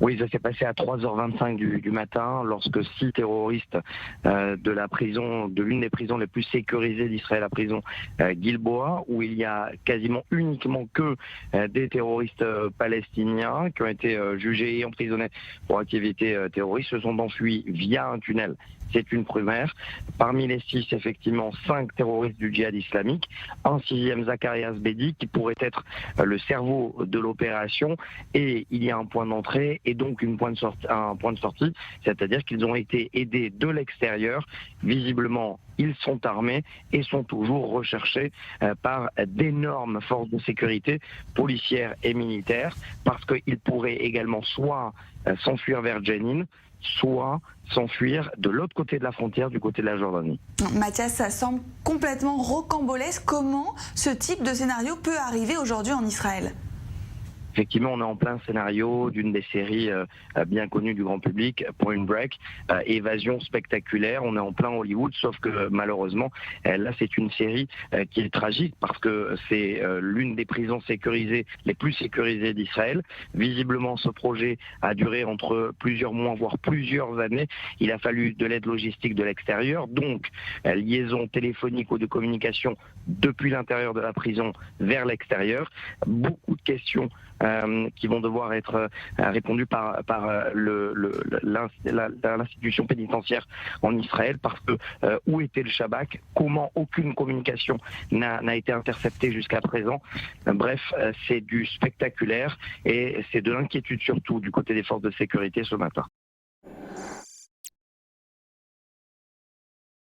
Oui, ça s'est passé à 3h25 du matin lorsque 6 terroristes de la prison, de l'une des prisons les plus sécurisées d'Israël, la prison Gilboa, où il y a quasiment uniquement que des terroristes palestiniens qui ont été jugés et emprisonnés pour activité terroriste, se sont enfuis via un tunnel. C'est une première. Parmi les 6, effectivement, 5 terroristes du djihad islamique, un sixième Zacharias Bedi qui pourrait être le cerveau de l'opération, et il y a un point d'entrée et donc un point de sortie, c'est-à-dire qu'ils ont été aidés de l'extérieur. Visiblement, ils sont armés et sont toujours recherchés par d'énormes forces de sécurité policières et militaires, parce qu'ils pourraient également soit s'enfuir vers Jenin, soit s'enfuir de l'autre côté de la frontière, du côté de la Jordanie. Mathias, ça semble complètement rocambolesque. Comment ce type de scénario peut arriver aujourd'hui en Israël ? Effectivement, on est en plein scénario d'une des séries bien connues du grand public, Point Break, évasion spectaculaire. On est en plein Hollywood, sauf que malheureusement, là c'est une série qui est tragique parce que c'est l'une des prisons sécurisées, les plus sécurisées d'Israël. Visiblement, ce projet a duré entre plusieurs mois, voire plusieurs années. Il a fallu de l'aide logistique de l'extérieur, donc liaison téléphonique ou de communication depuis l'intérieur de la prison vers l'extérieur. Beaucoup de questions qui vont devoir être répondues par l'institution pénitentiaire en Israël, parce que où était le Shabak, comment aucune communication n'a été interceptée jusqu'à présent. Bref, c'est du spectaculaire et c'est de l'inquiétude surtout du côté des forces de sécurité ce matin.